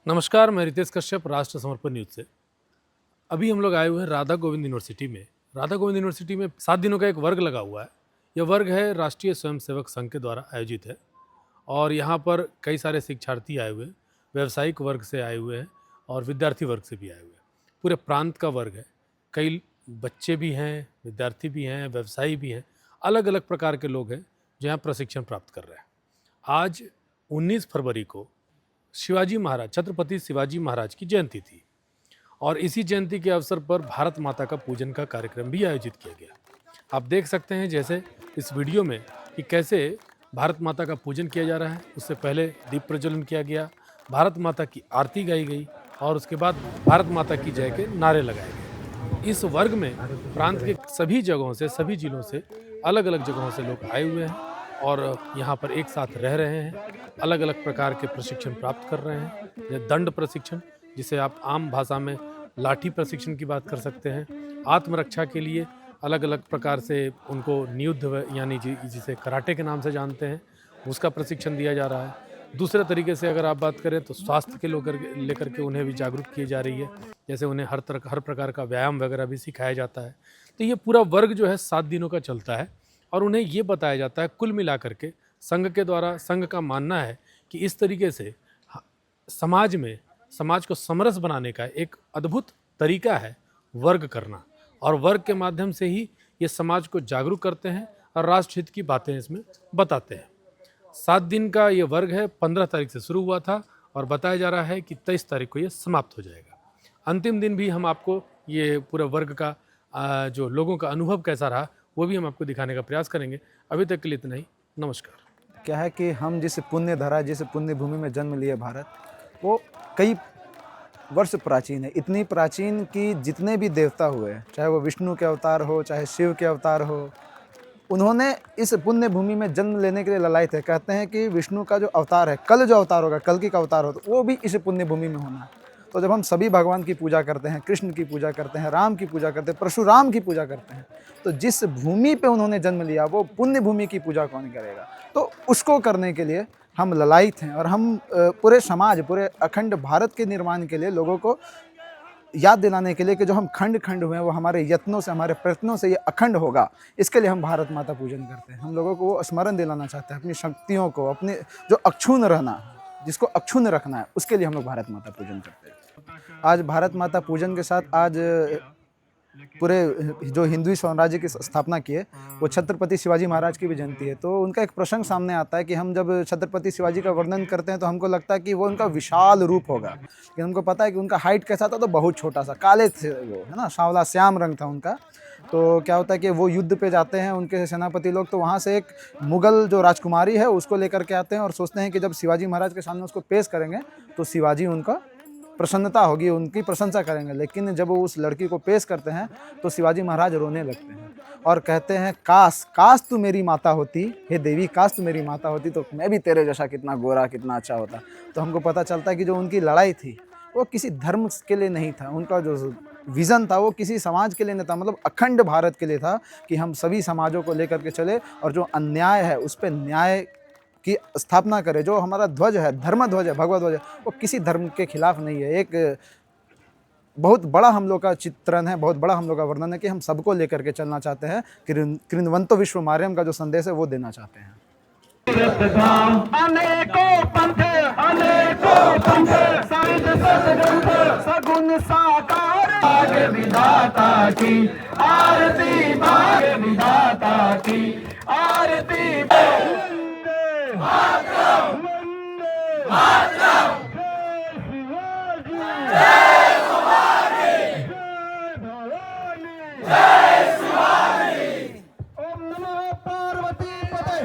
नमस्कार, मैं रितेश कश्यप, राष्ट्र समर्पण न्यूज़ से। अभी हम लोग आए हुए हैं राधा गोविंद यूनिवर्सिटी में। राधा गोविंद यूनिवर्सिटी में 7 दिनों का एक वर्ग लगा हुआ है। यह वर्ग है राष्ट्रीय स्वयंसेवक संघ के द्वारा आयोजित है और यहाँ पर कई सारे शिक्षार्थी आए हुए हैं, व्यावसायिक वर्ग से आए हुए हैं और विद्यार्थी वर्ग से भी आए हुए हैं। पूरे प्रांत का वर्ग है। कई बच्चे भी हैं, विद्यार्थी भी हैं, व्यवसायी भी हैं, अलग अलग प्रकार के लोग हैं जो यहाँ प्रशिक्षण प्राप्त कर रहे हैं। आज 19 फरवरी को शिवाजी महाराज, छत्रपति शिवाजी महाराज की जयंती थी और इसी जयंती के अवसर पर भारत माता का पूजन का कार्यक्रम भी आयोजित किया गया। आप देख सकते हैं जैसे इस वीडियो में कि कैसे भारत माता का पूजन किया जा रहा है। उससे पहले दीप प्रज्वलन किया गया, भारत माता की आरती गाई गई और उसके बाद भारत माता की जय के नारे लगाए गए। इस वर्ग में प्रांत के सभी जगहों से, सभी जिलों से, अलग अलग जगहों से लोग आए हुए हैं और यहाँ पर एक साथ रह रहे हैं, अलग अलग प्रकार के प्रशिक्षण प्राप्त कर रहे हैं। ये दंड प्रशिक्षण, जिसे आप आम भाषा में लाठी प्रशिक्षण की बात कर सकते हैं। आत्मरक्षा के लिए अलग अलग प्रकार से उनको नियुद्ध यानी जिसे कराटे के नाम से जानते हैं, उसका प्रशिक्षण दिया जा रहा है। दूसरे तरीके से अगर आप बात करें तो स्वास्थ्य के लेकर के उन्हें भी जागरूक की जा रही है, जैसे उन्हें हर प्रकार का व्यायाम वगैरह भी सिखाया जाता है। तो ये पूरा वर्ग जो है 7 दिनों का चलता है और उन्हें ये बताया जाता है कुल मिलाकर के संघ के द्वारा। संघ का मानना है कि इस तरीके से समाज को समरस बनाने का एक अद्भुत तरीका है वर्ग करना, और वर्ग के माध्यम से ही ये समाज को जागरूक करते हैं और राष्ट्र हित की बातें इसमें बताते हैं। 7 दिन का ये वर्ग है, 15 तारीख से शुरू हुआ था और बताया जा रहा है कि 23 तारीख को ये समाप्त हो जाएगा। अंतिम दिन भी हम आपको ये पूरा वर्ग का जो लोगों का अनुभव कैसा रहा वो भी हम आपको दिखाने का प्रयास करेंगे। अभी तक के लिए इतना ही। नमस्कार। क्या है कि हम जिस पुण्य धरा, जिस पुण्य भूमि में जन्म लिए भारत, वो कई वर्ष प्राचीन है। इतनी प्राचीन कि जितने भी देवता हुए, चाहे वो विष्णु के अवतार हो, चाहे शिव के अवतार हो, उन्होंने इस पुण्य भूमि में जन्म लेने के लिए ललायित है। कहते हैं कि विष्णु का जो अवतार है, कल जो अवतार होगा, कल्कि का अवतार हो, तो वो भी इस पुण्य भूमि में होना है। तो जब हम सभी भगवान की पूजा करते हैं, कृष्ण की पूजा करते हैं, राम की पूजा करते हैं, परशुराम की पूजा करते हैं, तो जिस भूमि पे उन्होंने जन्म लिया वो पुण्य भूमि की पूजा कौन करेगा? तो उसको करने के लिए हम ललायित हैं और हम पूरे समाज, पूरे अखंड भारत के निर्माण के लिए लोगों को याद दिलाने के लिए कि जो हम खंड खंड हुए हैं वो हमारे यत्नों से, हमारे प्रयत्नों से ये अखंड होगा। इसके लिए हम भारत माता पूजन करते हैं। हम लोगों को वो स्मरण दिलाना चाहते हैं, अपनी शक्तियों को, अपने जो अक्षुण्ण रहना, जिसको अक्षुण्ण रखना है, उसके लिए हम लोग भारत माता पूजन करते हैं। आज भारत माता पूजन के साथ आज पूरे जो हिंदू साम्राज्य की स्थापना की है वो छत्रपति शिवाजी महाराज की भी जयंती है। तो उनका एक प्रसंग सामने आता है कि हम जब छत्रपति शिवाजी का वर्णन करते हैं तो हमको लगता है कि वो उनका विशाल रूप होगा, लेकिन हमको पता है कि उनका हाइट कैसा था, तो बहुत छोटा सा, काले थे वो, है ना, सांवला श्याम रंग था उनका। तो क्या होता है कि वो युद्ध पे जाते हैं उनके सेनापति लोग, तो वहाँ से एक मुगल जो राजकुमारी है उसको लेकर के आते हैं और सोचते हैं कि जब शिवाजी महाराज के सामने उसको पेश करेंगे तो शिवाजी उनका प्रसन्नता होगी, उनकी प्रशंसा करेंगे। लेकिन जब वो उस लड़की को पेश करते हैं तो शिवाजी महाराज रोने लगते हैं और कहते हैं, काश तू मेरी माता होती, हे देवी, काश तू मेरी माता होती तो मैं भी तेरे जैसा कितना गोरा, कितना अच्छा होता। तो हमको पता चलता है कि जो उनकी लड़ाई थी वो किसी धर्म के लिए नहीं था, उनका जो विज़न था वो किसी समाज के लिए नहीं था, मतलब अखंड भारत के लिए था कि हम सभी समाजों को लेकर के चले और जो अन्याय है उस पर न्याय की स्थापना करे। जो हमारा ध्वज है, धर्म ध्वज है, भगवत ध्वज है, वो किसी धर्म के खिलाफ नहीं है। एक बहुत बड़ा हम लोग का चित्रण है, बहुत बड़ा हम लोग का वर्णन है कि हम सबको लेकर के चलना चाहते हैं। कृण्वन्तो विश्व मार्यम का जो संदेश है वो देना चाहते हैं। अनेकों पंथ सगुन साकार, भाग्य विधाता की आरती, भाग्य विधाता की आरती। मातरम, मातरम, जय शिवाजी, जय भवानी, जय शिवाजी। ओम नमः पार्वती पते।